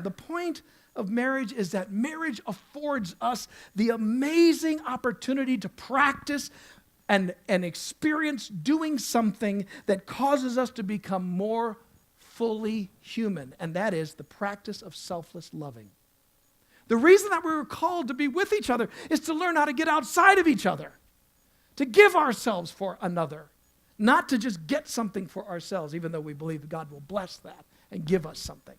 The point of marriage is that marriage affords us the amazing opportunity to practice and experience doing something that causes us to become more fully human, and that is the practice of selfless loving. The reason that we were called to be with each other is to learn how to get outside of each other, to give ourselves for another, not to just get something for ourselves, even though we believe that God will bless that and give us something.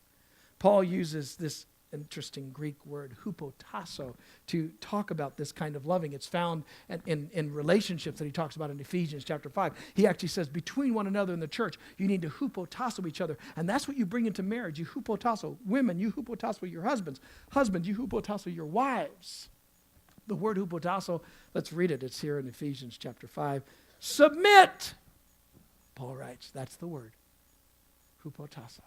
Paul uses this interesting Greek word, hupotasso, to talk about this kind of loving. It's found in relationships that he talks about in Ephesians chapter 5. He actually says, between one another in the church, you need to hupotasso each other. And that's what you bring into marriage. You hupotasso. Women, you hupotasso your husbands. Husbands, you hupotasso your wives. The word hupotasso, let's read it. It's here in Ephesians chapter 5. Submit, Paul writes. That's the word. Hupotasso.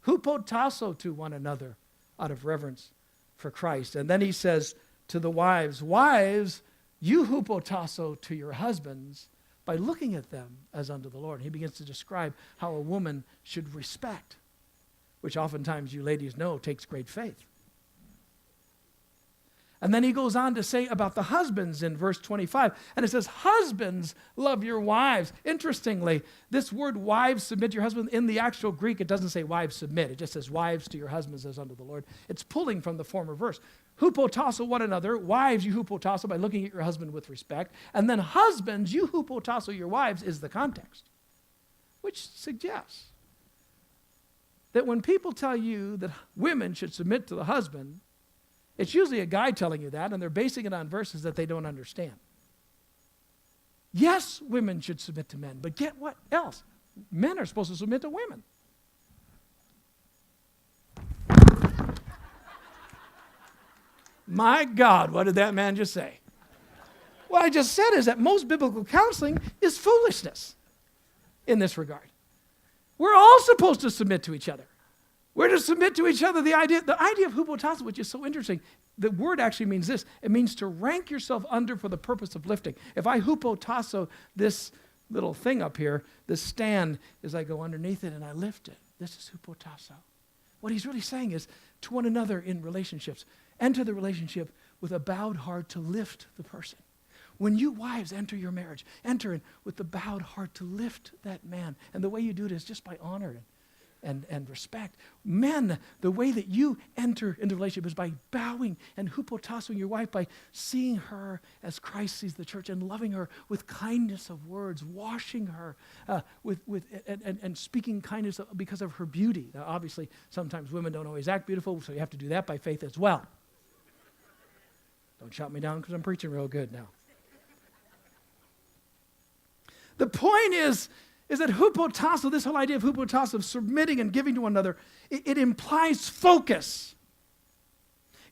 Hupotasso to one another out of reverence for Christ. And then he says to the wives, wives, you hupotasso to your husbands by looking at them as unto the Lord. He begins to describe how a woman should respect, which oftentimes you ladies know takes great faith. And then he goes on to say about the husbands in verse 25. And it says, husbands, love your wives. Interestingly, this word wives, submit to your husband, in the actual Greek, it doesn't say wives, submit. It just says wives to your husbands as unto the Lord. It's pulling from the former verse. Hupotasso one another. Wives, you hupotasso by looking at your husband with respect. And then husbands, you hupotasso your wives is the context, which suggests that when people tell you that women should submit to the husband, it's usually a guy telling you that, and they're basing it on verses that they don't understand. Yes, women should submit to men, but get what else? Men are supposed to submit to women. My God, what did that man just say? What I just said is that most biblical counseling is foolishness in this regard. We're all supposed to submit to each other. We're to submit to each other. The idea of hupotasso, which is so interesting, the word actually means this. It means to rank yourself under for the purpose of lifting. If I hupotasso this little thing up here, this stand, as I go underneath it and I lift it, this is hupotasso. What he's really saying is to one another in relationships, enter the relationship with a bowed heart to lift the person. When you wives enter your marriage, enter in with the bowed heart to lift that man. And the way you do it is just by honor and respect. Men, the way that you enter into a relationship is by bowing and hupotassoing your wife, by seeing her as Christ sees the church and loving her with kindness of words, washing her and speaking kindness because of her beauty. Now, obviously, sometimes women don't always act beautiful, so you have to do that by faith as well. Don't shout me down because I'm preaching real good now. The point is that hupotasso, this whole idea of hupotasso, of submitting and giving to one another, it implies focus.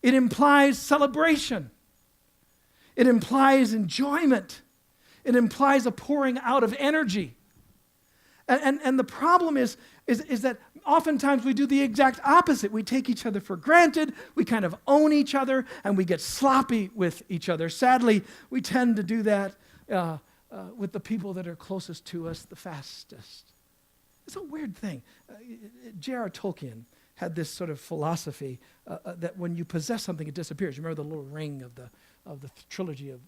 It implies celebration. It implies enjoyment. It implies a pouring out of energy. And the problem is that oftentimes we do the exact opposite. We take each other for granted. We kind of own each other, and we get sloppy with each other. Sadly, we tend to do that with the people that are closest to us the fastest. It's a weird thing. J.R. Tolkien had this sort of philosophy that when you possess something, it disappears. You remember the little ring of the trilogy of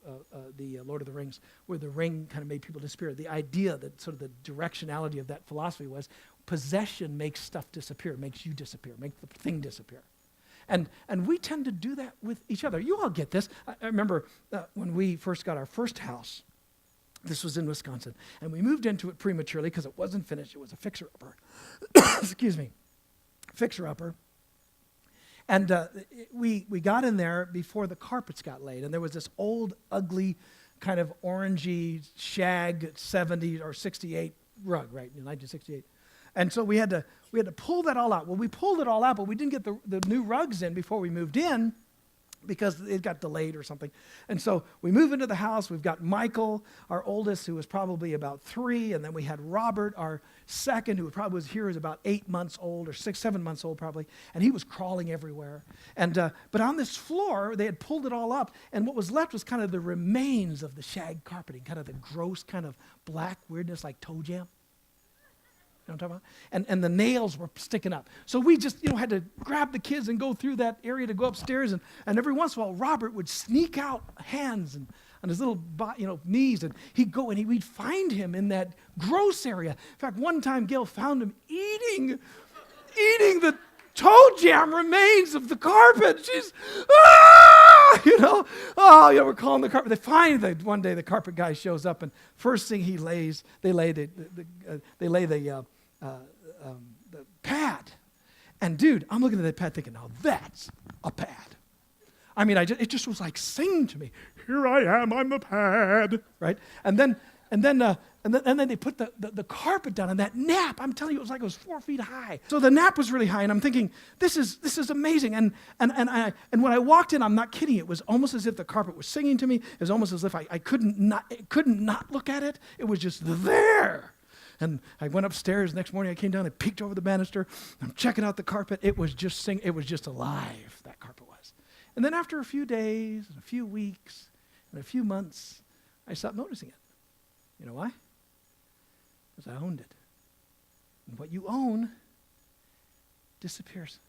the Lord of the Rings, where the ring kind of made people disappear. The idea that sort of the directionality of that philosophy was possession makes stuff disappear, makes you disappear, makes the thing disappear. And we tend to do that with each other. You all get this. I remember when we first got our first house. This was in Wisconsin. And we moved into it prematurely because it wasn't finished. It was a fixer-upper. Excuse me. Fixer-upper. And we got in there before the carpets got laid. And there was this old, ugly, kind of orangey shag 70 or 68 rug, right, in 1968. And so we had to pull that all out. Well, we pulled it all out, but we didn't get the new rugs in before we moved in, because it got delayed or something. And so we move into the house. We've got Michael, our oldest, who was probably about 3. And then we had Robert, our second, who probably was here, was about 8 months old, or 7 months old probably. And he was crawling everywhere. And but on this floor, they had pulled it all up. And what was left was kind of the remains of the shag carpeting, kind of the gross kind of black weirdness like toe jam. You know what I'm talking about? And the nails were sticking up. So we just, had to grab the kids and go through that area to go upstairs. And every once in a while, Robert would sneak out hands and on his little, knees. And he'd go and we'd find him in that gross area. In fact, one time Gail found him eating the toe jam remains of the carpet. She's, we're calling the carpet. They find that one day the carpet guy shows up, and first thing they lay the pad. And dude, I'm looking at that pad thinking, now that's a pad. I mean, it just was like singing to me. Here I am, I'm the pad, right? And then they put the carpet down, and that nap, I'm telling you, it was 4 feet high. So the nap was really high, and I'm thinking, this is amazing. And when I walked in, I'm not kidding, it was almost as if the carpet was singing to me. It was almost as if I couldn't not look at it. It was just there. And I went upstairs. Next morning, I came down, I peeked over the banister. I'm checking out the carpet. It was just it was just alive, that carpet was. And then after a few days, and a few weeks, and a few months, I stopped noticing it. You know why? Because I owned it. And what you own disappears.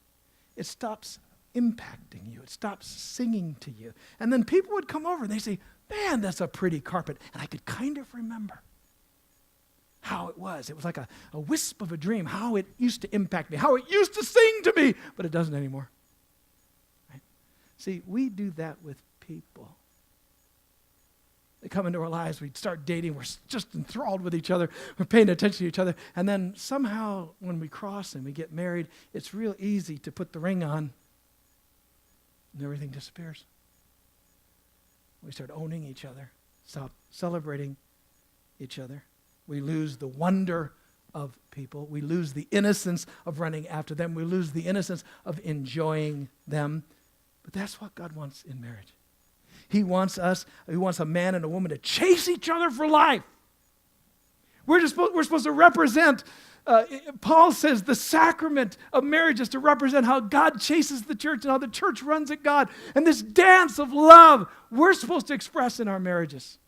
It stops impacting you. It stops singing to you. And then people would come over and they say, man, that's a pretty carpet. And I could kind of remember how it was. It was like a wisp of a dream, how it used to impact me, how it used to sing to me, but it doesn't anymore. Right? See, we do that with people. They come into our lives, we start dating, we're just enthralled with each other, we're paying attention to each other, and then somehow when we cross and we get married, it's real easy to put the ring on, and everything disappears. We start owning each other, stop celebrating each other. We lose the wonder of people. We lose the innocence of running after them. We lose the innocence of enjoying them. But that's what God wants in marriage. He wants a man and a woman to chase each other for life. We're supposed to represent, Paul says the sacrament of marriage is to represent how God chases the church and how the church runs at God. And this dance of love we're supposed to express in our marriages,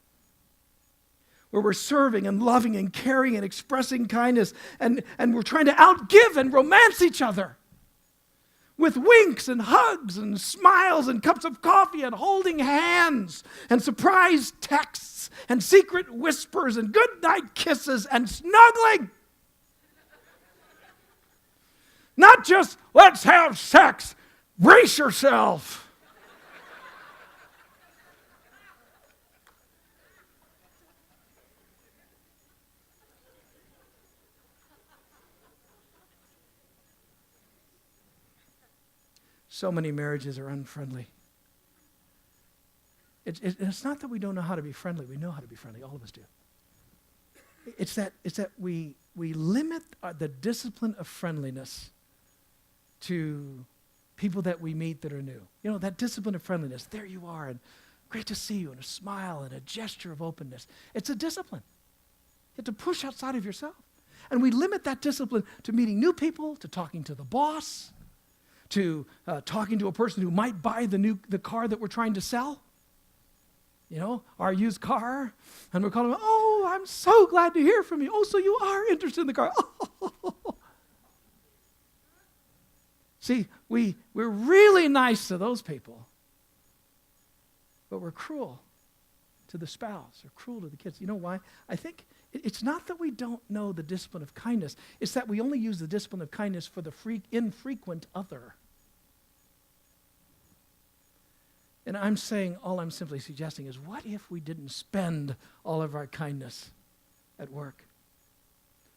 where we're serving and loving and caring and expressing kindness, and we're trying to outgive and romance each other with winks and hugs and smiles and cups of coffee and holding hands and surprise texts and secret whispers and goodnight kisses and snuggling. Not just, let's have sex, brace yourself. So many marriages are unfriendly. It's not that we don't know how to be friendly. We know how to be friendly. All of us do. It's that we limit the discipline of friendliness to people that we meet that are new. You know, that discipline of friendliness. There you are, and great to see you, and a smile and a gesture of openness. It's a discipline. You have to push outside of yourself. And we limit that discipline to meeting new people, to talking to the boss, to talking to a person who might buy the car that we're trying to sell, our used car, and we're calling them, oh, I'm so glad to hear from you. Oh, so you are interested in the car. See, we're really nice to those people, but we're cruel to the spouse or cruel to the kids. You know why? I think it's not that we don't know the discipline of kindness. It's that we only use the discipline of kindness for the infrequent other. And all I'm simply suggesting is, what if we didn't spend all of our kindness at work?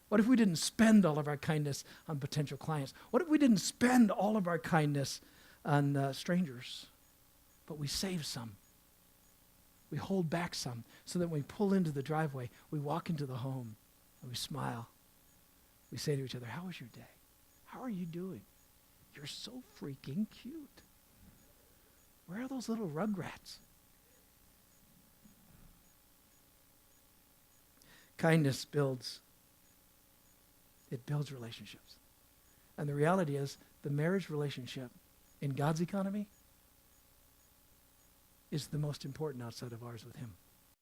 What if we didn't spend all of our kindness on potential clients? What if we didn't spend all of our kindness on strangers, but we save some? We hold back some so that when we pull into the driveway, we walk into the home and we smile. We say to each other, how was your day? How are you doing? You're so freaking cute. Where are those little rugrats? Kindness builds relationships. And the reality is, the marriage relationship in God's economy is the most important outside of ours with Him.